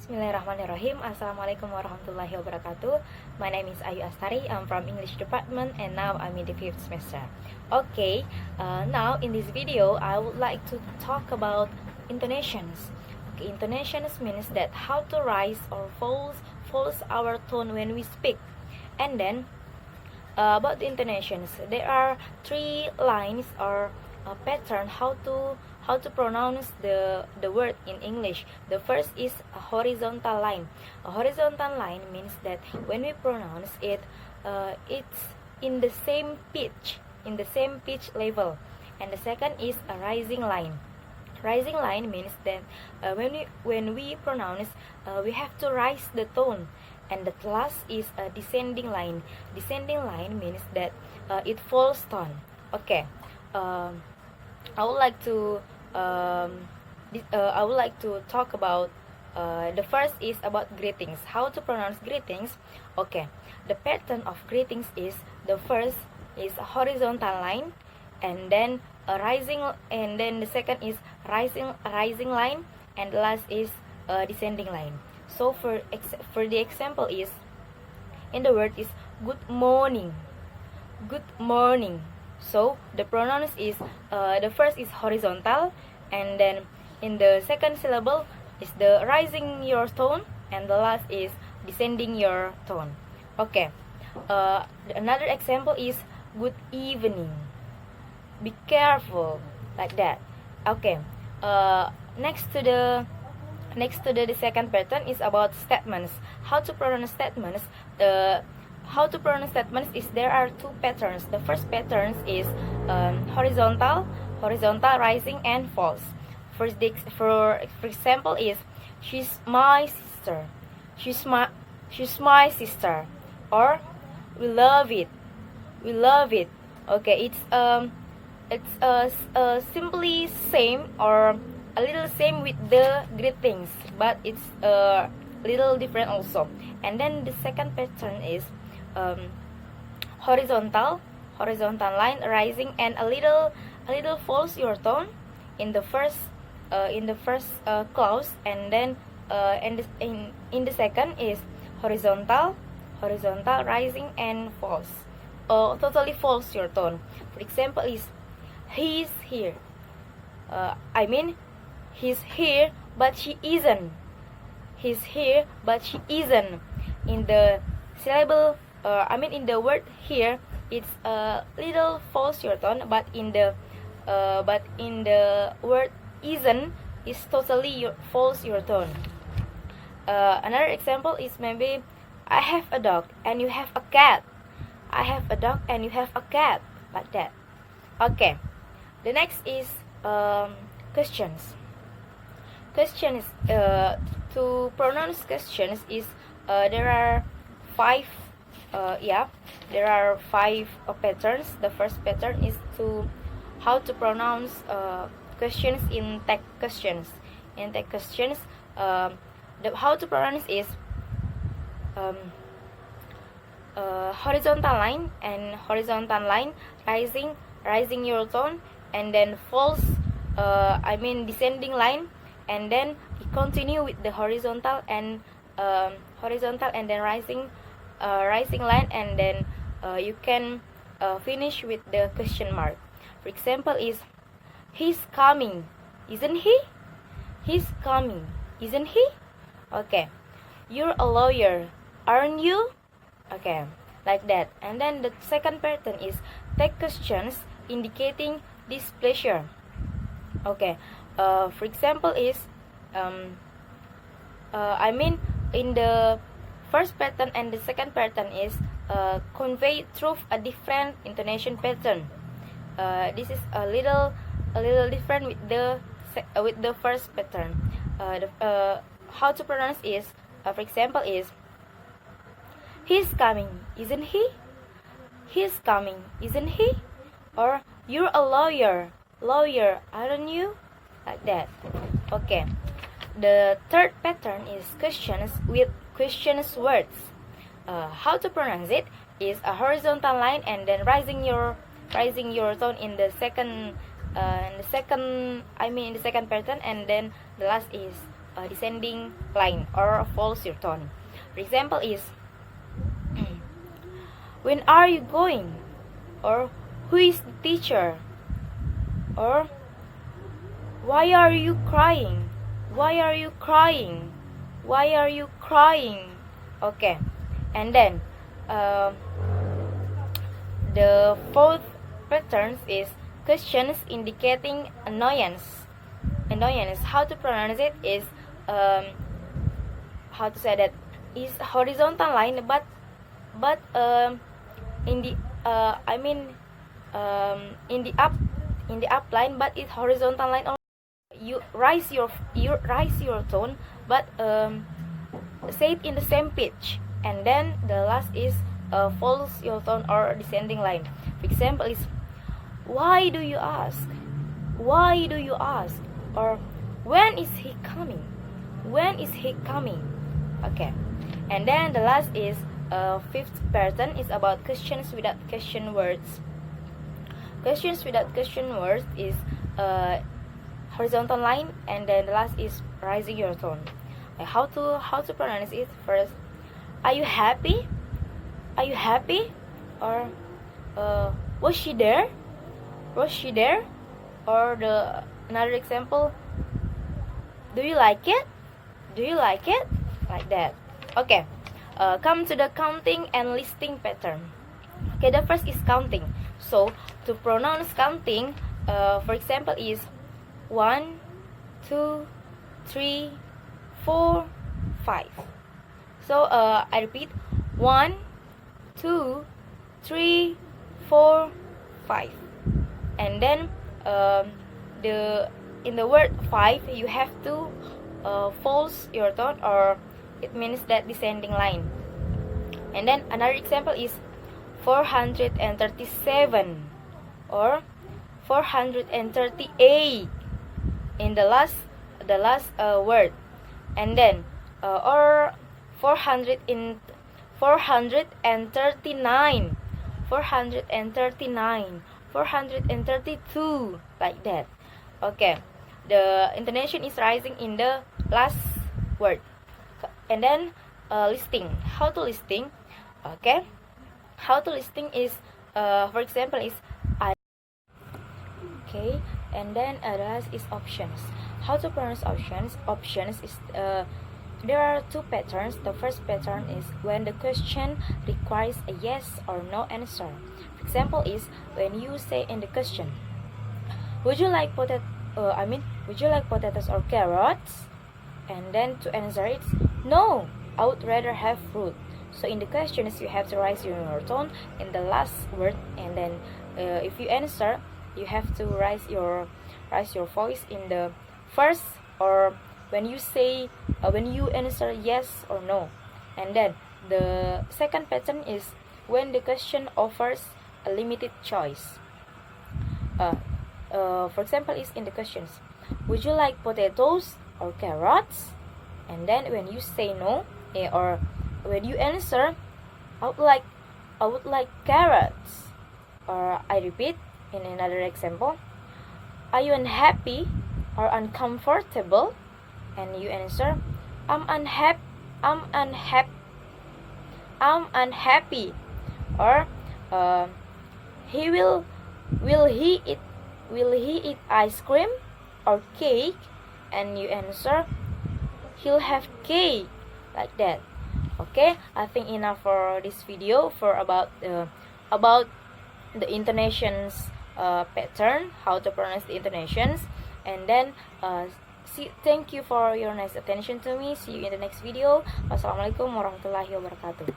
Bismillahirrahmanirrahim. Assalamualaikum warahmatullahi wabarakatuh. My name is Ayu Astari. I'm from English department and now I'm in the 5th semester. Okay, now in this video I would like to talk about intonations. Okay, intonations means that how to rise or falls our tone when we speak. And then about the intonations, there are 3 lines or a pattern how to pronounce the word in English. The first is a horizontal line. A horizontal line means that when we pronounce it, it's in the same pitch level. And the second is a rising line. Rising line means that when we pronounce, we have to rise the tone. And the last is a descending line. Descending line means that it falls tone. Okay, I would like to talk about the first is about greetings. How to pronounce greetings? Okay, the pattern of greetings is the first is a horizontal line, and then a rising, and then the second is rising line, and the last is a descending line. So for the example is in the word is good morning. Good morning. So the pronouns is the first is horizontal, and then in the second syllable is the rising your tone, and the last is descending your tone. Okay, another example is good evening. Be careful, like that. Okay, next to the second pattern is about statements. How to pronounce statements? How to pronounce statements is there are 2 patterns. The first pattern is horizontal, rising, and false. For example is she's my sister. She's my sister. Or we love it. We love it. Okay, it's simply same or a little same with the greetings, but it's a little different also. And then the second pattern is horizontal line, rising, and a little false your tone in the first clause, and then in the second is horizontal, rising, and false. Totally false your tone. For example is he's here. He's here, but she isn't. He's here, but she isn't. In the syllable, in the word here, it's a little false your tone, but in the word isn't is totally false your tone. Another example is maybe I have a dog and you have a cat. I have a dog and you have a cat, like that. Okay, the next is questions. Questions, to pronounce questions is there are 5 patterns. The first pattern is how to pronounce questions in text questions. In text questions, how to pronounce is horizontal line and horizontal line, rising your tone, and then false descending line, and then you continue with the horizontal and then rising line, and then you can finish with the question mark. For example is he's coming, isn't he? He's coming, isn't he? Okay, you're a lawyer, aren't you? Okay, like that. And then the second pattern is take questions indicating displeasure. Okay, for example is in the first pattern and the second pattern is convey through a different intonation pattern. This is a little different with the first pattern. How to pronounce is for example is he's coming, isn't he? He's coming, isn't he? Or you're a lawyer, aren't you? Like that. Okay, the third pattern is questions with questions words. How to pronounce it is a horizontal line, and then rising your tone in the second pattern, and then the last is descending line or false your tone. For example is when are you going, or who is the teacher, or why are you crying, why are you crying, why are you crying. Okay, and then the fourth pattern is questions indicating annoyance. How to pronounce it is how to say that is horizontal line, but in the in the up line, but it's horizontal line. You raise your tone, but say it in the same pitch. And then the last is false your tone or descending line. For example is why do you ask, why do you ask, or when is he coming, when is he coming. Okay, and then the last is fifth pattern is about questions without question words. Questions without question words is horizontal line, and then the last is raising your tone. How to pronounce it? First, are you happy? Are you happy? Or was she there? Was she there? Or the another example, do you like it? Do you like it? Like that. Okay. Come to the counting and listing pattern. Okay, the first is counting. So to pronounce counting, for example, is 1, 2, 3, 4, 5. So I repeat, 1, 2, 3, 4, 5. And then in the word 5, you have to false your tone, or it means that descending line. And then another example is 437 or 438 in the last word. And then or 439 432, like that. Okay, the intonation is rising in the last word. And then listing. How to listing? Okay, how to listing is for example is okay, and then the last is options. How to pronounce options? Options is there are two patterns. The first pattern is when the question requires a yes or no answer. For example is when you say in the question, would you like would you like potatoes or carrots? And then to answer it's no, I would rather have fruit. So in the questions you have to raise your tone in the last word, and then if you answer, you have to raise your voice in the first, or when you say when you answer yes or no. And then the second pattern is when the question offers a limited choice. For example is in the questions, would you like potatoes or carrots? And then when you say no, or when you answer, I would like carrots. Or I repeat in another example, are you unhappy or uncomfortable? And you answer, I'm unhappy. Or will he eat ice cream or cake? And you answer, he'll have cake, like that. Okay, I think enough for this video for about the intonations pattern, how to pronounce the intonations. And then thank you for your nice attention to me. See you in the next video. Wassalamualaikum warahmatullahi wabarakatuh.